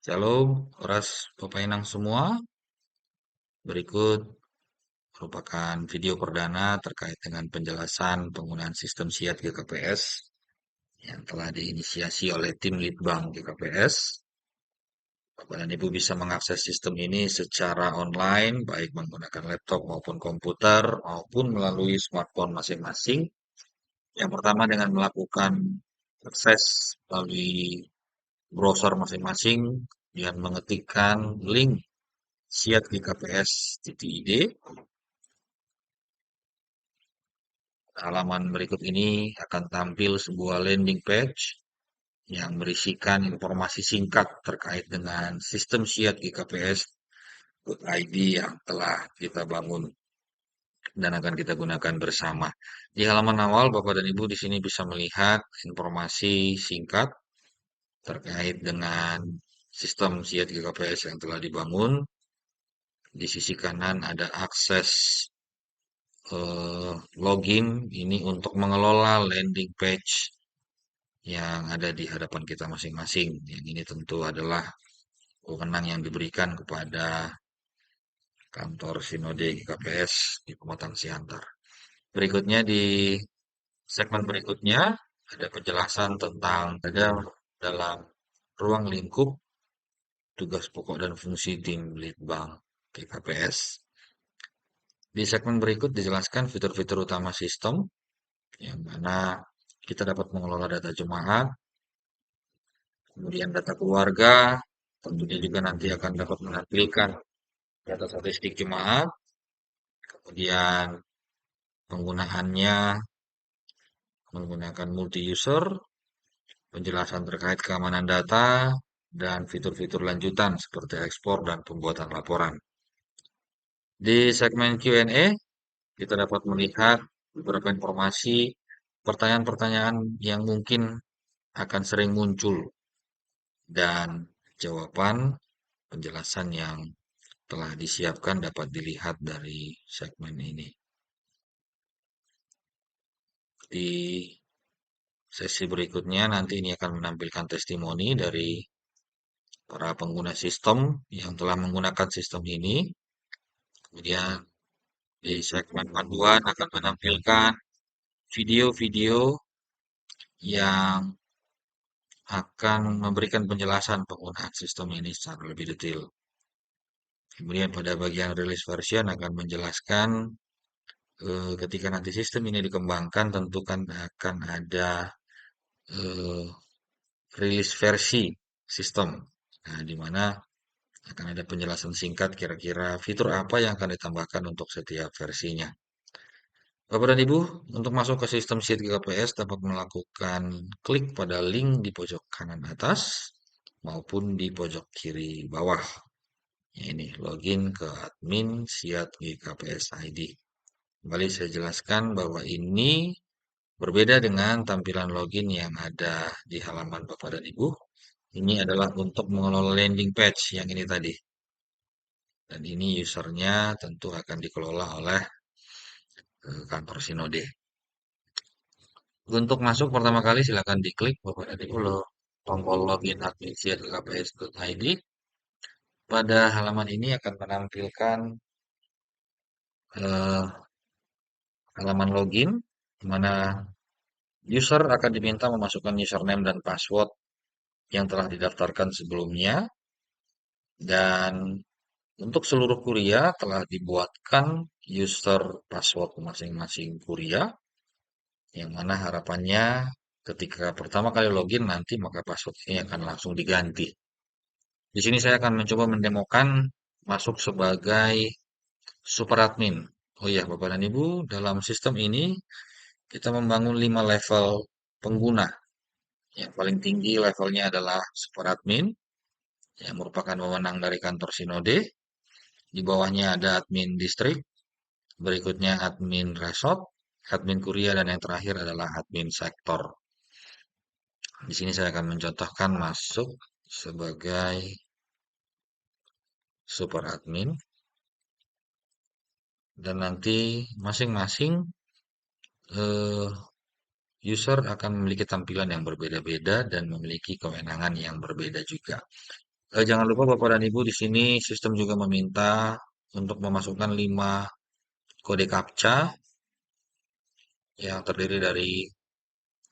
Shalom, Horas Bapak Inang semua. Berikut merupakan video perdana terkait dengan penjelasan penggunaan sistem SIAT GKPS yang telah diinisiasi oleh tim Litbang GKPS. Bapak dan Ibu bisa mengakses sistem ini secara online, baik menggunakan laptop maupun komputer, maupun melalui smartphone masing-masing. Yang pertama dengan melakukan akses melalui browser masing-masing dan mengetikkan link siatgkps.id. Halaman berikut ini akan tampil sebuah landing page yang berisikan informasi singkat terkait dengan sistem Siat GKPS.id yang telah kita bangun dan akan kita gunakan bersama. Di halaman awal, Bapak dan Ibu di sini bisa melihat informasi singkat terkait dengan sistem Siat GKPS yang telah dibangun. Di sisi kanan ada akses login ini untuk mengelola landing page yang ada di hadapan kita masing-masing. Yang ini tentu adalah wewenang yang diberikan kepada kantor Sinode GKPS di Pematang Siantar. Berikutnya di segmen berikutnya ada penjelasan tentang ada dalam ruang lingkup tugas pokok dan fungsi tim Litbang GKPS. Di segmen berikut dijelaskan fitur-fitur utama sistem yang mana kita dapat mengelola data jemaat, kemudian data keluarga, tentunya juga nanti akan dapat menampilkan data statistik jemaat, kemudian penggunaannya menggunakan multi-user, penjelasan terkait keamanan data, dan fitur-fitur lanjutan seperti ekspor dan pembuatan laporan. Di segmen Q&A, kita dapat melihat beberapa informasi, pertanyaan-pertanyaan yang mungkin akan sering muncul, dan jawaban penjelasan yang telah disiapkan dapat dilihat dari segmen ini. Di sesi berikutnya nanti ini akan menampilkan testimoni dari para pengguna sistem yang telah menggunakan sistem ini. Kemudian di segmen panduan akan menampilkan video-video yang akan memberikan penjelasan penggunaan sistem ini secara lebih detail. Kemudian pada bagian release version akan menjelaskan ketika nanti sistem ini dikembangkan tentu kan akan ada eh, rilis versi sistem. Nah, di mana akan ada penjelasan singkat kira-kira fitur apa yang akan ditambahkan untuk setiap versinya. Bapak dan Ibu, untuk masuk ke sistem Sheet GKPS dapat melakukan klik pada link di pojok kanan atas maupun di pojok kiri bawah. Ini login ke admin Siat GKPS ID. Kembali saya jelaskan bahwa ini berbeda dengan tampilan login yang ada di halaman Bapak dan Ibu. Ini adalah untuk mengelola landing page yang ini tadi. Dan ini usernya tentu akan dikelola oleh kantor Sinode. Untuk masuk pertama kali silakan diklik Bapak dan Ibu tombol login admin KPS.id. Pada halaman ini akan menampilkan eh, halaman login, di mana user akan diminta memasukkan username dan password yang telah didaftarkan sebelumnya. Dan untuk seluruh kuria telah dibuatkan user password masing-masing kuria, yang mana harapannya ketika pertama kali login nanti maka password ini akan langsung diganti. Di sini saya akan mencoba mendemokan masuk sebagai super admin. Oh iya, Bapak dan Ibu, dalam sistem ini kita membangun 5 level pengguna. Yang paling tinggi levelnya adalah super admin, yang merupakan wewenang dari kantor Sinode. Di bawahnya ada admin distrik, berikutnya admin resort, admin kuria, dan yang terakhir adalah admin sektor. Di sini saya akan mencontohkan masuk sebagai super admin, dan nanti masing-masing eh, user akan memiliki tampilan yang berbeda-beda dan memiliki kewenangan yang berbeda juga. Jangan lupa Bapak dan Ibu di sini sistem juga meminta untuk memasukkan 5 kode captcha yang terdiri dari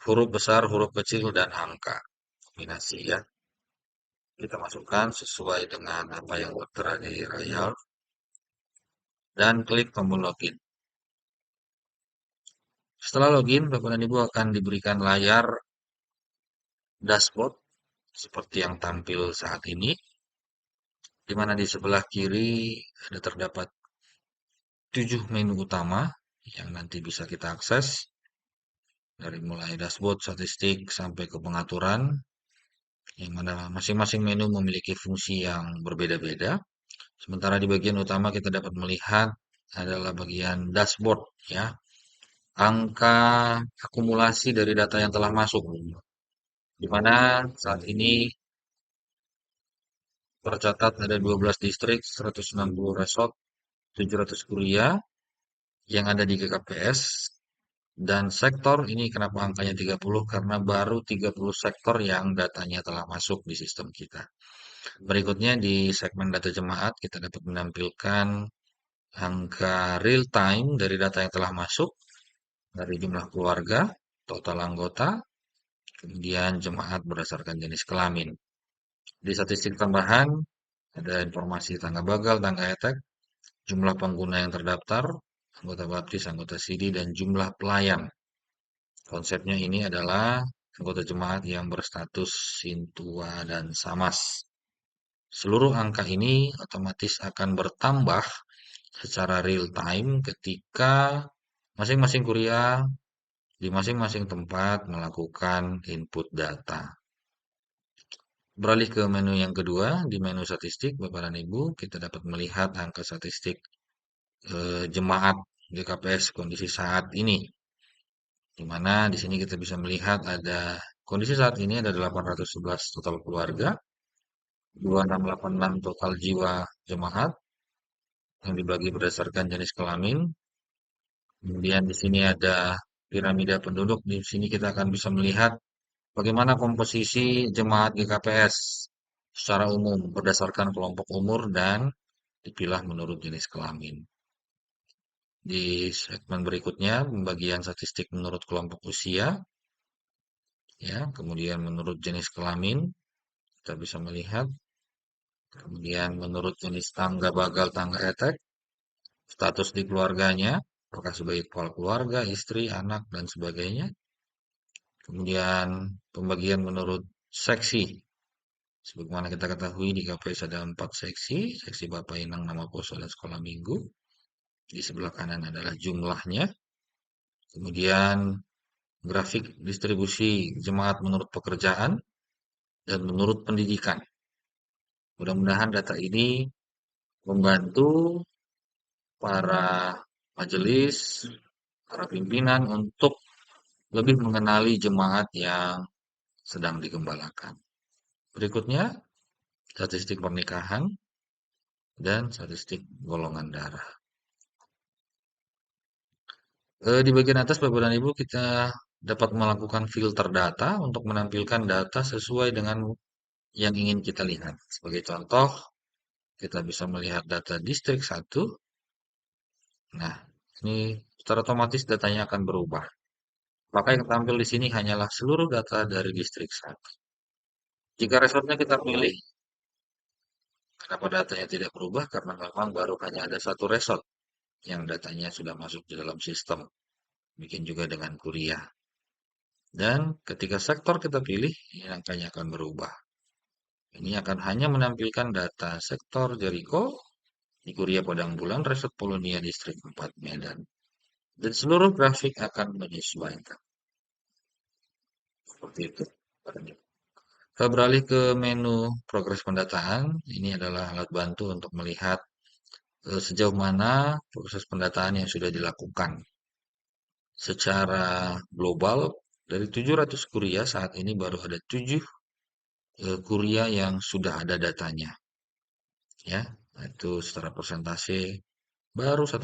huruf besar, huruf kecil, dan angka kombinasi ya. Kita masukkan sesuai dengan apa yang tertera di layar dan klik tombol login. Setelah login, Bapak dan Ibu akan diberikan layar dashboard seperti yang tampil saat ini, di mana di sebelah kiri ada terdapat 7 menu utama yang nanti bisa kita akses dari mulai dashboard, statistik, sampai ke pengaturan, yang mana masing-masing menu memiliki fungsi yang berbeda-beda. Sementara di bagian utama kita dapat melihat adalah bagian dashboard ya, angka akumulasi dari data yang telah masuk, di mana saat ini tercatat ada 12 distrik, 160 resort, 700 kuliah yang ada di GKPS. Dan sektor ini kenapa angkanya 30? Karena baru 30 sektor yang datanya telah masuk di sistem kita. Berikutnya di segmen data jemaat kita dapat menampilkan angka real time dari data yang telah masuk dari jumlah keluarga, total anggota, kemudian jemaat berdasarkan jenis kelamin. Di statistik tambahan ada informasi tangga bagal, tangga etek, jumlah pengguna yang terdaftar, anggota baptis, anggota CD, dan jumlah pelayan. Konsepnya ini adalah anggota jemaat yang berstatus Sintua dan Samas. Seluruh angka ini otomatis akan bertambah secara real time ketika masing-masing kuliah di masing-masing tempat melakukan input data. Beralih ke menu yang kedua, di menu statistik, Bapak dan Ibu, kita dapat melihat angka statistik jemaat GKPS kondisi saat ini. Di mana di sini kita bisa melihat ada kondisi saat ini ada 811 total keluarga, 2686 total jiwa jemaat yang dibagi berdasarkan jenis kelamin. Kemudian di sini ada piramida penduduk. Di sini kita akan bisa melihat bagaimana komposisi jemaat GKPS secara umum berdasarkan kelompok umur dan dipilah menurut jenis kelamin. Di segmen berikutnya, pembagian statistik menurut kelompok usia, ya, kemudian menurut jenis kelamin, kita bisa melihat, kemudian menurut jenis tangga bagal, tangga etek, status di keluarganya, apakah sebagai kepala keluarga, istri, anak, dan sebagainya. Kemudian pembagian menurut seksi. Sebagaimana kita ketahui di KPS ada 4 seksi, seksi Bapak Inang, nama poso, dan sekolah minggu. Di sebelah kanan adalah jumlahnya. Kemudian grafik distribusi jemaat menurut pekerjaan dan menurut pendidikan. Mudah-mudahan data ini membantu para majelis, para pimpinan untuk lebih mengenali jemaat yang sedang digembalakan. Berikutnya, statistik pernikahan dan statistik golongan darah. Di bagian atas Bapak dan Ibu kita dapat melakukan filter data untuk menampilkan data sesuai dengan yang ingin kita lihat. Sebagai contoh, kita bisa melihat data distrik 1. Nah, ini secara otomatis datanya akan berubah. Maka yang tampil di sini hanyalah seluruh data dari distrik 1. Jika resortnya kita pilih, kenapa datanya tidak berubah? Karena memang baru hanya ada satu resort yang datanya sudah masuk di dalam sistem. Bikin juga dengan kuliah. Dan ketika sektor kita pilih, ini angkanya akan berubah. Ini akan hanya menampilkan data sektor Jericho di Kuria Padang Bulan, Resort Polonia Distrik 4 Medan. Dan seluruh grafik akan menyesuaikan. Seperti itu. Kita beralih ke menu progres pendataan. Ini adalah alat bantu untuk melihat sejauh mana proses pendataan yang sudah dilakukan. Secara global, dari 700 kuria saat ini baru ada 7 kuria yang sudah ada datanya. Ya, itu secara persentase baru 1%.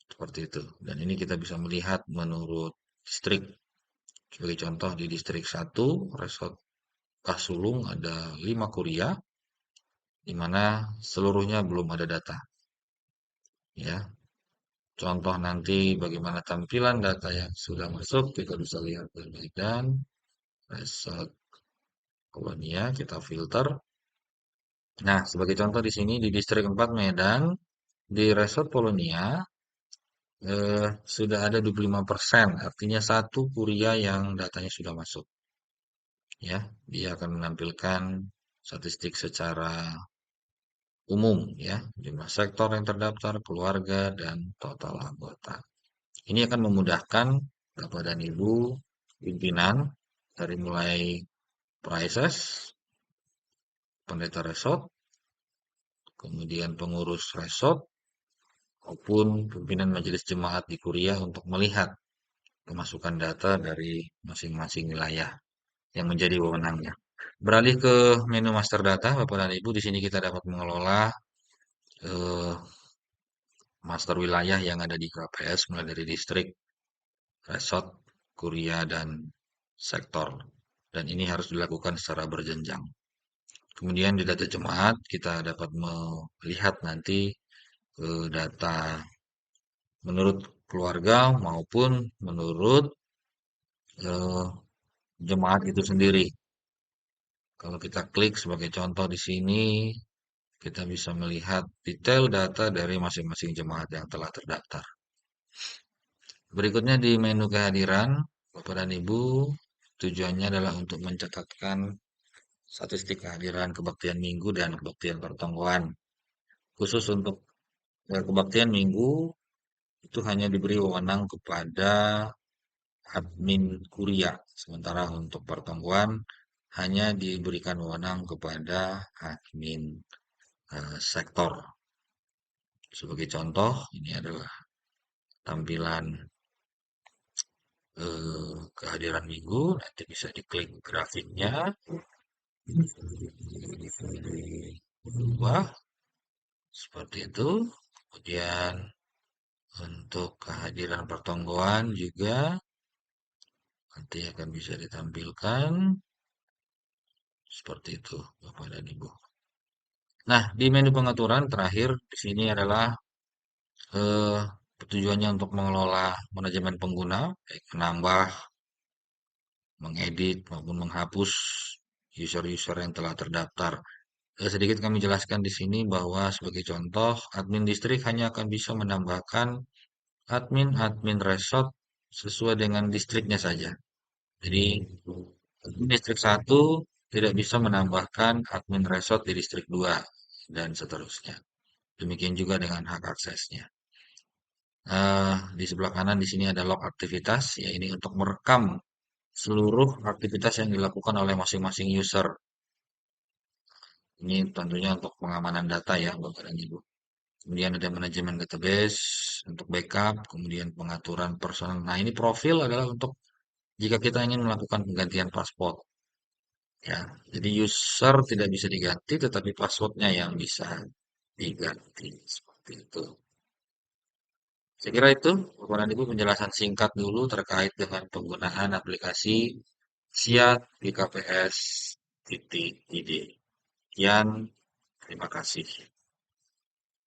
Seperti itu. Dan ini kita bisa melihat menurut distrik. Sebagai contoh di distrik 1, resort sulung ada 5 kuria, di mana seluruhnya belum ada data. Ya, contoh nanti bagaimana tampilan data yang sudah masuk, kita bisa lihat di Medan, Resort Kolonia, kita filter. Nah, sebagai contoh di sini di distrik 4 Medan, di Resort Polonia sudah ada 25%, artinya satu kuria yang datanya sudah masuk. Ya, dia akan menampilkan statistik secara umum ya, jumlah sektor yang terdaftar, keluarga dan total anggota. Ini akan memudahkan Bapak dan Ibu pimpinan dari mulai prices, pendeta resort, kemudian pengurus resort, maupun pimpinan majelis jemaat di Kuria untuk melihat pemasukan data dari masing-masing wilayah yang menjadi wewenangnya. Beralih ke menu master data, Bapak dan Ibu, di sini kita dapat mengelola eh, master wilayah yang ada di KPS, mulai dari distrik, resort, kuria, dan sektor. Dan ini harus dilakukan secara berjenjang. Kemudian di data jemaat, kita dapat melihat nanti data menurut keluarga maupun menurut eh, jemaat itu sendiri. Kalau kita klik sebagai contoh di sini, kita bisa melihat detail data dari masing-masing jemaat yang telah terdaftar. Berikutnya di menu kehadiran, Bapak dan Ibu, tujuannya adalah untuk mencatatkan statistik kehadiran kebaktian minggu dan kebaktian pertongkoan. Khusus untuk kebaktian minggu, itu hanya diberi wewenang kepada admin kuria. Sementara untuk pertongkoan, hanya diberikan wewenang kepada admin sektor. Sebagai contoh, ini adalah tampilan kehadiran minggu. Nanti bisa diklik grafiknya. Wah, seperti itu. Kemudian untuk kehadiran pertonggoan juga nanti akan bisa ditampilkan seperti itu, Bapak dan Ibu. Nah, di menu pengaturan terakhir di sini adalah eh, tujuannya untuk mengelola manajemen pengguna, baik menambah, mengedit maupun menghapus user-user yang telah terdaftar. Sedikit kami jelaskan di sini bahwa sebagai contoh, admin distrik hanya akan bisa menambahkan admin resort sesuai dengan distriknya saja. Jadi, admin distrik 1 tidak bisa menambahkan admin resort di distrik 2 dan seterusnya. Demikian juga dengan hak aksesnya. Di sebelah kanan di sini ada log aktivitas, ya ini untuk merekam seluruh aktivitas yang dilakukan oleh masing-masing user. Ini tentunya untuk pengamanan data ya, Bapak dan Ibu. Kemudian ada manajemen database untuk backup, kemudian pengaturan personal. Nah, ini profil adalah untuk jika kita ingin melakukan penggantian paspor. Ya, jadi user tidak bisa diganti, tetapi passwordnya yang bisa diganti. Seperti itu. Saya kira itu, Bapak dan Ibu, penjelasan singkat dulu terkait dengan penggunaan aplikasi Siat di KPS titik ID. Sekian, terima kasih.